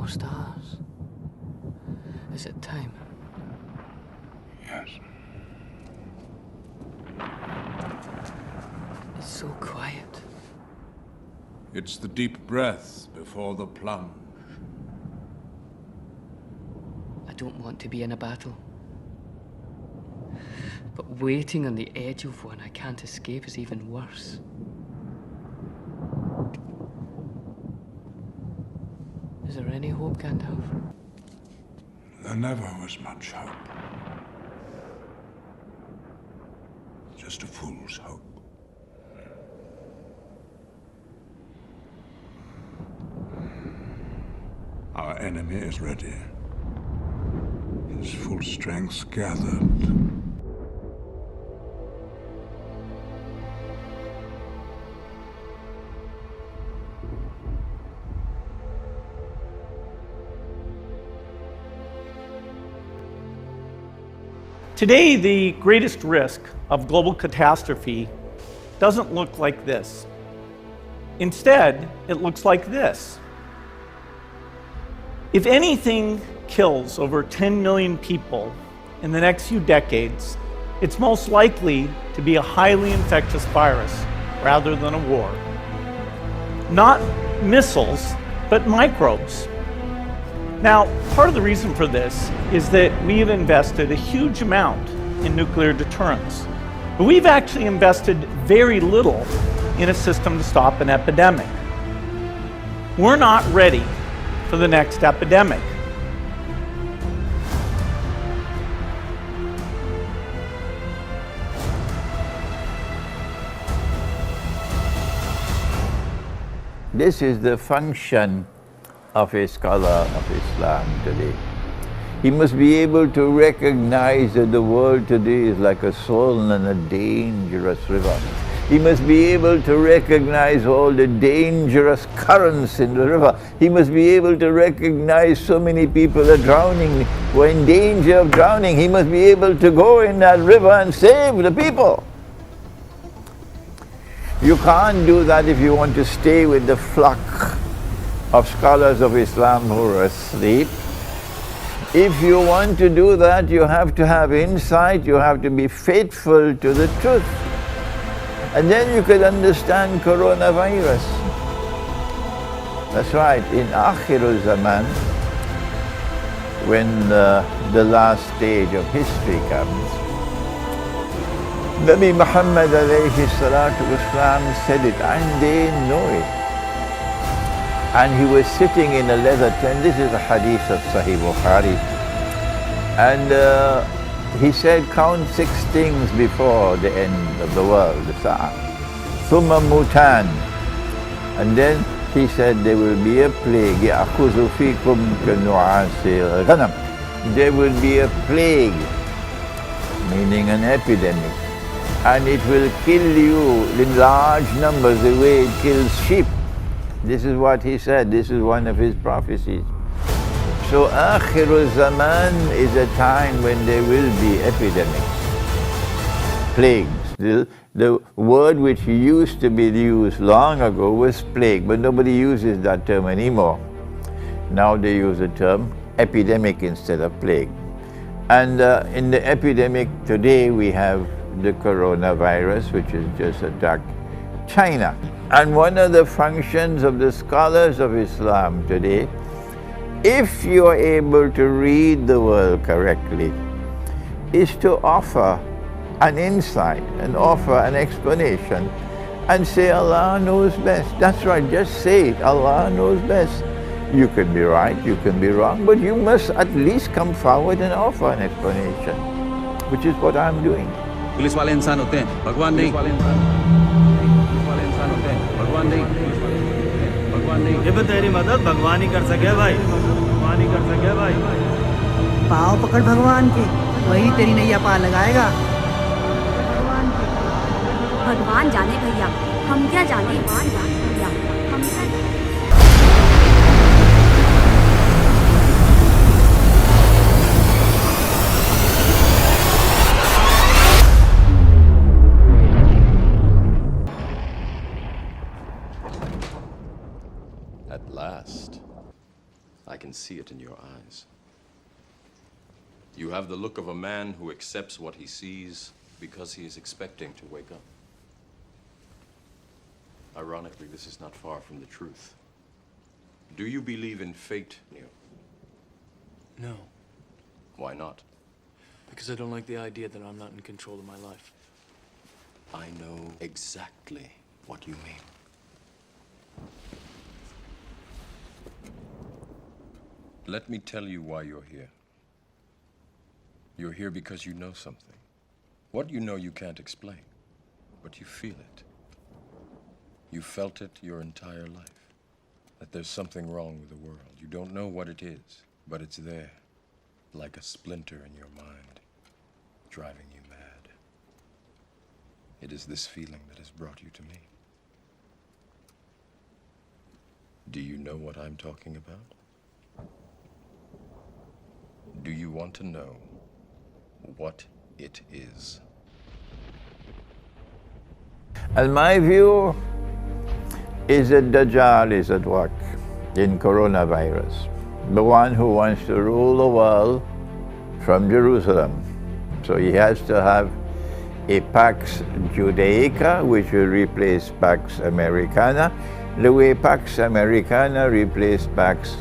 more stars. Is it time? Yes. It's so quiet. It's the deep breath before the plunge. I don't want to be in a battle. But waiting on the edge of one I can't escape is even worse. Is there any hope, Gandalf? There never was much hope. Just a fool's hope. Our enemy is ready. His full strength gathered. Today, the greatest risk of global catastrophe doesn't look like this. Instead, it looks like this. If anything kills over 10 million people in the next few decades, it's most likely to be a highly infectious virus rather than a war. Not missiles, but microbes. Now, part of the reason for this is that we've invested a huge amount in nuclear deterrence, but we've actually invested very little in a system to stop an epidemic. We're not ready for the next epidemic. This is the function of a scholar of Islam today. He must be able to recognize that the world today is like a soul in a dangerous river. He must be able to recognize all the dangerous currents in the river. He must be able to recognize so many people are drowning, who are in danger of drowning. He must be able to go in that river and save the people. You can't do that if you want to stay with the flock of scholars of Islam who are asleep. If you want to do that, you have to have insight, you have to be faithful to the truth. And then you can understand coronavirus. That's right, in Akhirul Zaman, when the last stage of history comes, Nabi Muhammad alayhi salatu wasalam said it, and they know it. And he was sitting in a leather tent. This is a hadith of Sahih Bukhari. And he said, count 6 things before the end of the world, the Sa'ah. Thumma mutan. And then he said, there will be a plague. يَأْخُذُ فِيكُمْ كَنُعَاسِ الْغَنَمِ. There will be a plague, meaning an epidemic. And it will kill you in large numbers the way it kills sheep. This is what he said, this is one of his prophecies. So Akhirul Zaman is a time when there will be epidemics, plagues. The word which used to be used long ago was plague, but nobody uses that term anymore. Now they use the term epidemic instead of plague. And in the epidemic today we have the coronavirus, which has just attacked China. And one of the functions of the scholars of Islam today, if you are able to read the world correctly, is to offer an insight and offer an explanation and say Allah knows best. That's right, just say it, Allah knows best. You can be right, you can be wrong, but you must at least come forward and offer an explanation, which is what I'm doing. Police वाले इंसान होते हैं, भगवान नहीं। भगवान नहीं, भगवान नहीं। ये तेरी मदद भगवान ही कर सके भाई, भगवान ही कर सके भाई। पाँव पकड़ भगवान के, वही तेरी नैया पार लगाएगा। भगवान जाने भैया, हम क्या जाने, भगवान जाने भैया, हम क्या जाने। At last, I can see it in your eyes. You have the look of a man who accepts what he sees because he is expecting to wake up. Ironically, this is not far from the truth. Do you believe in fate, Neil? No, Why not? because I don't like the idea that I'm not in control of my life. I know exactly what you mean. Let me tell you why you're here. You're here because you know something. What you know you can't explain, but you feel it. You felt it your entire life, that there's something wrong with the world. You don't know what it is, but it's there, like a splinter in your mind, driving you mad. It is this feeling that has brought you to me. Do you know what I'm talking about? Do you want to know what it is? And my view is that Dajjal is at work in coronavirus, the one who wants to rule the world from Jerusalem. So he has to have a Pax Judaica, which will replace Pax Americana, the way Pax Americana replaced Pax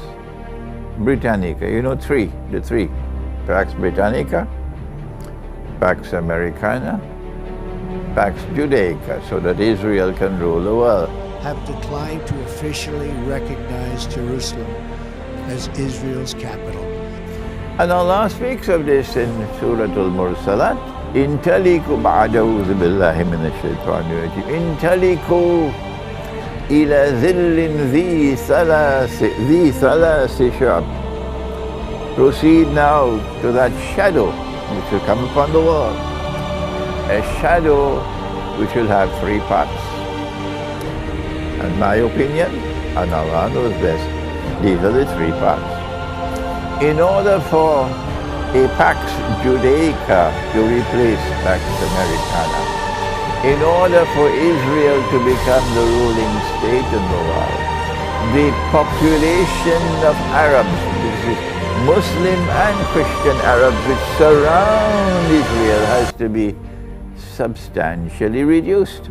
Britannica. You know, the three. Pax Britannica, Pax Americana, Pax Judaica, so that Israel can rule the world. Have declined to officially recognize Jerusalem as Israel's capital. And Allah speaks of this in Surah Al-Mursalat. In taliku ba'da'udhu billahi minash shaitanir rajim. In taliku ila dhillin dhi thalasi shab. Proceed now to that shadow which will come upon the world. A shadow which will have three parts. In my opinion, and Allah knows best, these are the three parts. In order for a Pax Judaica to replace Pax Americana, in order for Israel to become the ruling state in the world, the population of Arabs, this is Muslim and Christian Arabs which surround Israel, has to be substantially reduced.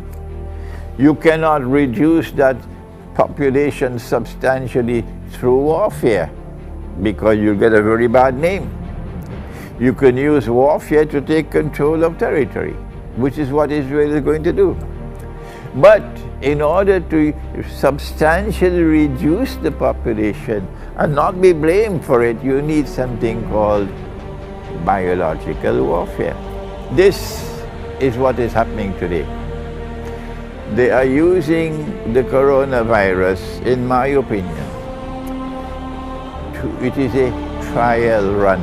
You cannot reduce that population substantially through warfare, because you'll get a very bad name. You can use warfare to take control of territory, which is what Israel is going to do. But in order to substantially reduce the population and not be blamed for it, you need something called biological warfare. This is what is happening today. They are using the coronavirus, in my opinion, it is a trial run.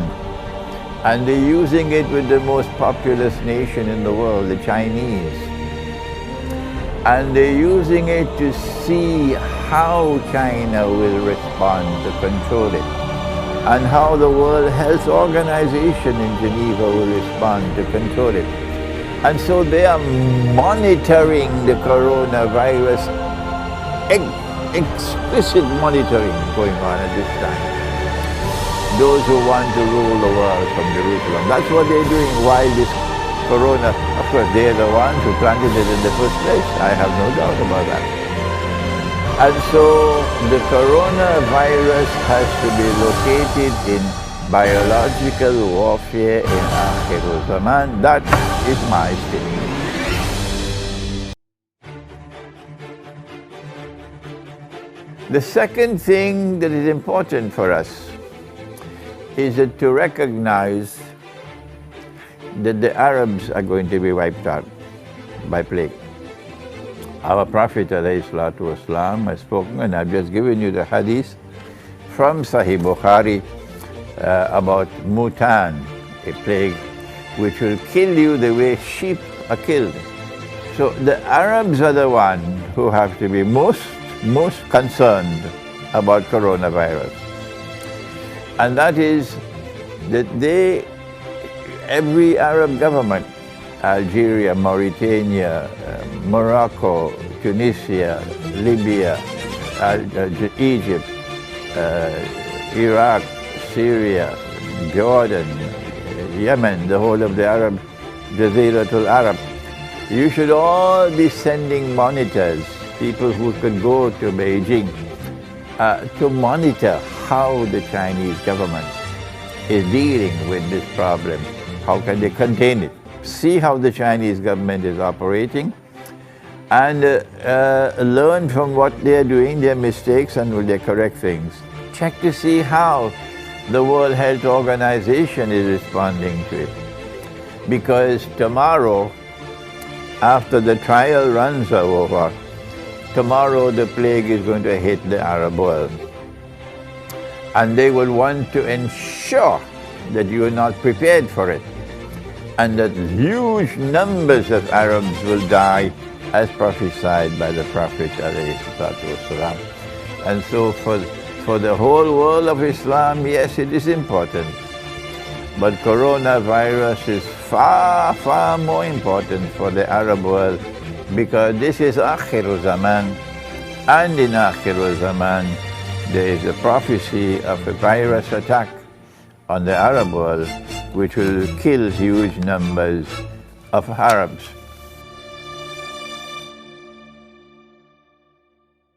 And they're using it with the most populous nation in the world, the Chinese. And they're using it to see how China will respond to control it, and how the World Health Organization in Geneva will respond to control it. And so they are monitoring the coronavirus, explicit monitoring going on at this time. Those who want to rule the world from Jerusalem. That's what they're doing while this corona, of course, they're the ones who planted it in the first place. I have no doubt about that. And so the coronavirus has to be located in biological warfare in Akhirul Zaman. That is my statement. The second thing that is important for us is to recognize that the Arabs are going to be wiped out by plague. Our Prophet ﷺ has spoken, and I've just given you the hadith from Sahih Bukhari about mutan, a plague which will kill you the way sheep are killed. So the Arabs are the ones who have to be most concerned about coronavirus. And that is that every Arab government, Algeria, Mauritania, Morocco, Tunisia, Libya, Egypt, Iraq, Syria, Jordan, Yemen, the whole of the Arab, Jaziratul Arab. You should all be sending monitors, people who could go to Beijing, to monitor how the Chinese government is dealing with this problem. How can they contain it? See how the Chinese government is operating, and learn from what they are doing, their mistakes, and will they correct things. Check to see how the World Health Organization is responding to it. Because tomorrow, after the trial runs are over, tomorrow the plague is going to hit the Arab world. And they will want to ensure that you are not prepared for it, and that huge numbers of Arabs will die as prophesied by the Prophet ﷺ. And so for the whole world of Islam, yes, it is important. But coronavirus is far, far more important for the Arab world, because this is Akhiru Zaman, and in Akhiru Zaman there is a prophecy of a virus attack on the Arab world which will kill huge numbers of Arabs.